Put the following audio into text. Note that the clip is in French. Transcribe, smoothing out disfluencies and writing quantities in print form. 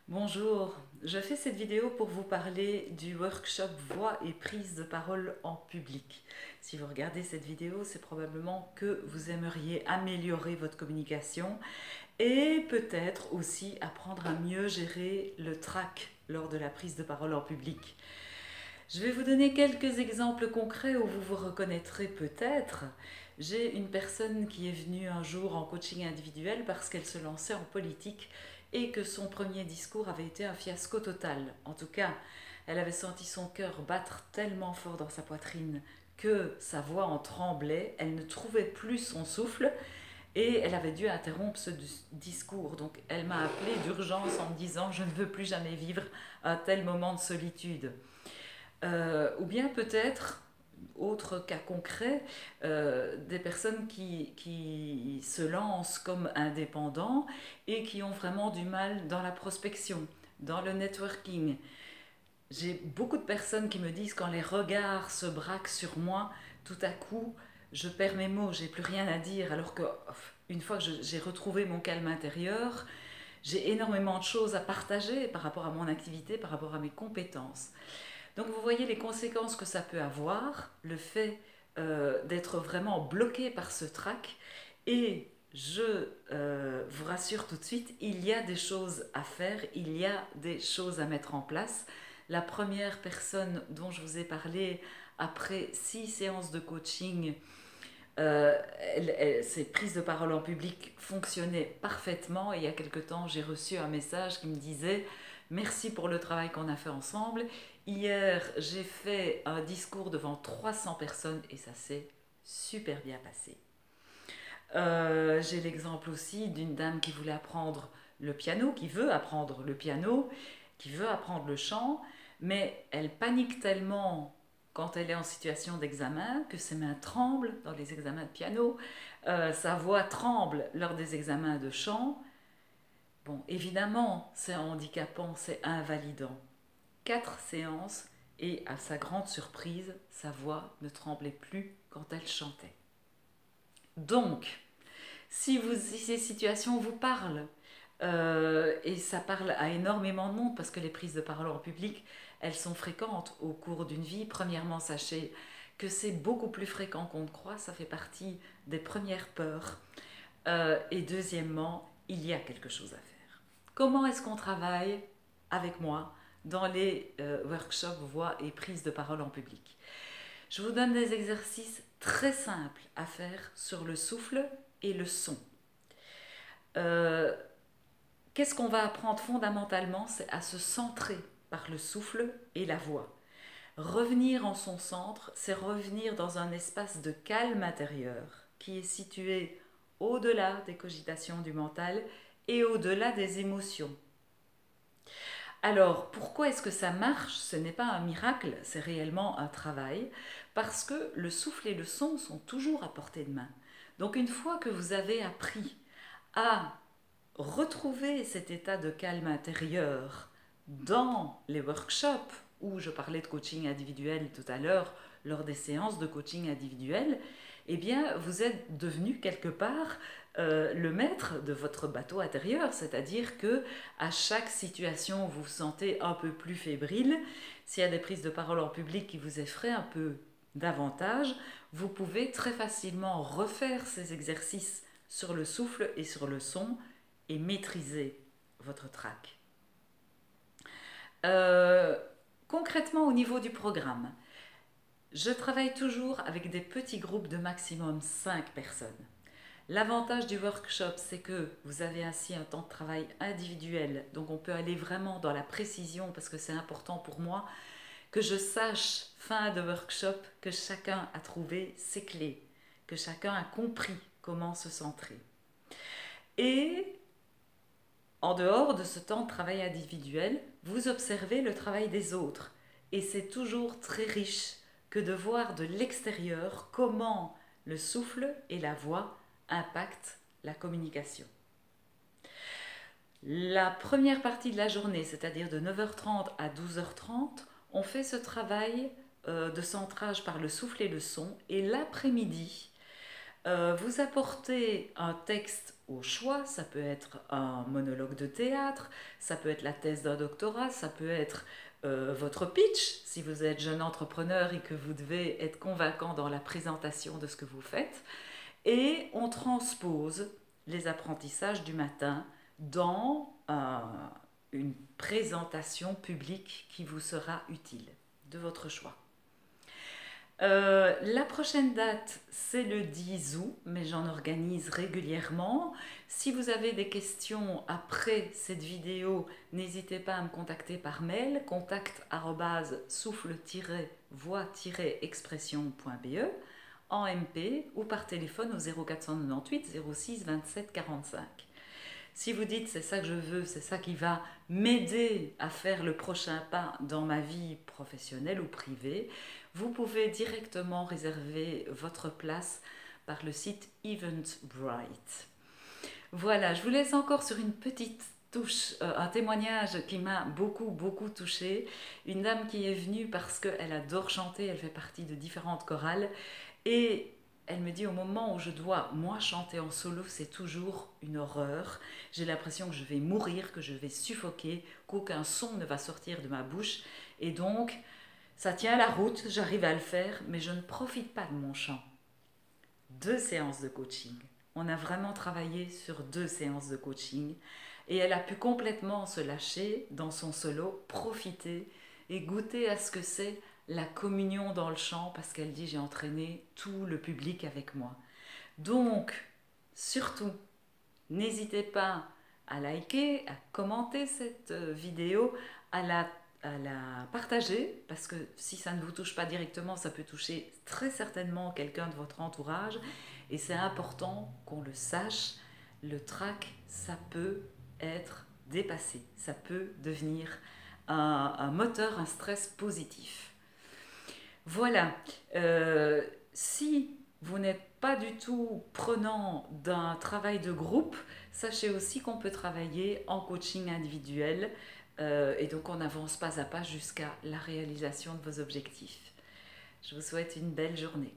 Bonjour, je fais cette vidéo pour vous parler du workshop voix et prise de parole en public. Si vous regardez cette vidéo, c'est probablement que vous aimeriez améliorer votre communication et peut-être aussi apprendre à mieux gérer le trac lors de la prise de parole en public. Je vais vous donner quelques exemples concrets où vous vous reconnaîtrez peut-être. J'ai une personne qui est venue un jour en coaching individuel parce qu'elle se lançait en politique et que son premier discours avait été un fiasco total. En tout cas, elle avait senti son cœur battre tellement fort dans sa poitrine que sa voix en tremblait, elle ne trouvait plus son souffle et elle avait dû interrompre ce discours. Donc elle m'a appelé d'urgence en me disant « Je ne veux plus jamais vivre un tel moment de solitude ». Ou bien peut-être, autre cas concret, des personnes qui se lancent comme indépendants et qui ont vraiment du mal dans la prospection, dans le networking. J'ai beaucoup de personnes qui me disent quand les regards se braquent sur moi, tout à coup, je perds mes mots, j'ai plus rien à dire, alors que une fois que j'ai retrouvé mon calme intérieur, j'ai énormément de choses à partager par rapport à mon activité, par rapport à mes compétences. Donc vous voyez les conséquences que ça peut avoir, le fait d'être vraiment bloqué par ce trac. Et je vous rassure tout de suite, il y a des choses à faire, il y a des choses à mettre en place. La première personne dont je vous ai parlé après 6 séances de coaching, ses prises de parole en public fonctionnaient parfaitement. Et il y a quelque temps, j'ai reçu un message qui me disait « Merci pour le travail qu'on a fait ensemble. Hier, j'ai fait un discours devant 300 personnes et ça s'est super bien passé. » J'ai l'exemple aussi d'une dame qui voulait apprendre le piano, qui veut apprendre le piano, qui veut apprendre le chant, mais elle panique tellement quand elle est en situation d'examen que ses mains tremblent dans les examens de piano, sa voix tremble lors des examens de chant. Bon, évidemment, c'est handicapant, c'est invalidant. 4 séances et à sa grande surprise, sa voix ne tremblait plus quand elle chantait. Donc, si ces situations vous parlent, et ça parle à énormément de monde parce que les prises de parole en public, elles sont fréquentes au cours d'une vie. Premièrement, sachez que c'est beaucoup plus fréquent qu'on ne croit, ça fait partie des premières peurs. Et deuxièmement, il y a quelque chose à faire. Comment est-ce qu'on travaille avec moi dans les workshops voix et prise de parole en public? Je vous donne des exercices très simples à faire sur le souffle et le son. Qu'est-ce qu'on va apprendre fondamentalement? C'est à se centrer par le souffle et la voix. Revenir en son centre, c'est revenir dans un espace de calme intérieur qui est situé au-delà des cogitations du mental et au-delà des émotions. Alors, pourquoi est-ce que ça marche? Ce n'est pas un miracle, c'est réellement un travail, parce que le souffle et le son sont toujours à portée de main. Donc, une fois que vous avez appris à retrouver cet état de calme intérieur dans les workshops où je parlais de coaching individuel tout à l'heure, lors des séances de coaching individuel, eh bien, vous êtes devenu quelque part le maître de votre bateau intérieur, c'est-à-dire que à chaque situation où vous vous sentez un peu plus fébrile, s'il y a des prises de parole en public qui vous effraient un peu davantage, vous pouvez très facilement refaire ces exercices sur le souffle et sur le son et maîtriser votre trac. Concrètement, au niveau du programme, je travaille toujours avec des petits groupes de maximum 5 personnes. L'avantage du workshop, c'est que vous avez ainsi un temps de travail individuel, donc on peut aller vraiment dans la précision parce que c'est important pour moi que je sache, fin de workshop, que chacun a trouvé ses clés, que chacun a compris comment se centrer. Et en dehors de ce temps de travail individuel, vous observez le travail des autres. Et c'est toujours très riche que de voir de l'extérieur comment le souffle et la voix impactent la communication. La première partie de la journée, c'est-à-dire de 9h30 à 12h30, on fait ce travail de centrage par le souffle et le son. Et l'après-midi, Vous apportez un texte au choix, ça peut être un monologue de théâtre, ça peut être la thèse d'un doctorat, ça peut être votre pitch, si vous êtes jeune entrepreneur et que vous devez être convaincant dans la présentation de ce que vous faites. Et on transpose les apprentissages du matin dans une présentation publique qui vous sera utile, de votre choix. La prochaine date, c'est le 10 août, mais j'en organise régulièrement. Si vous avez des questions après cette vidéo, n'hésitez pas à me contacter par mail, contact@souffle-voix-expression.be en MP ou par téléphone au 0498 06 27 45. Si vous dites c'est ça que je veux, c'est ça qui va m'aider à faire le prochain pas dans ma vie professionnelle ou privée, vous pouvez directement réserver votre place par le site Eventbrite. Voilà, je vous laisse encore sur une petite touche, un témoignage qui m'a beaucoup touchée. Une dame qui est venue parce qu'elle adore chanter, elle fait partie de différentes chorales et elle me dit au moment où je dois, moi, chanter en solo, c'est toujours une horreur. J'ai l'impression que je vais mourir, que je vais suffoquer, qu'aucun son ne va sortir de ma bouche. Et donc, ça tient la route, j'arrive à le faire, mais je ne profite pas de mon chant. 2 séances de coaching. On a vraiment travaillé sur 2 séances de coaching. Et elle a pu complètement se lâcher dans son solo, profiter et goûter à ce que c'est la communion dans le chant, parce qu'elle dit j'ai entraîné tout le public avec moi. Donc, surtout, n'hésitez pas à liker, à commenter cette vidéo, à la partager, parce que si ça ne vous touche pas directement, ça peut toucher très certainement quelqu'un de votre entourage, et c'est important qu'on le sache, le trac, ça peut être dépassé, ça peut devenir un moteur, un stress positif. Voilà, si vous n'êtes pas du tout prenant d'un travail de groupe, sachez aussi qu'on peut travailler en coaching individuel et donc on avance pas à pas jusqu'à la réalisation de vos objectifs. Je vous souhaite une belle journée.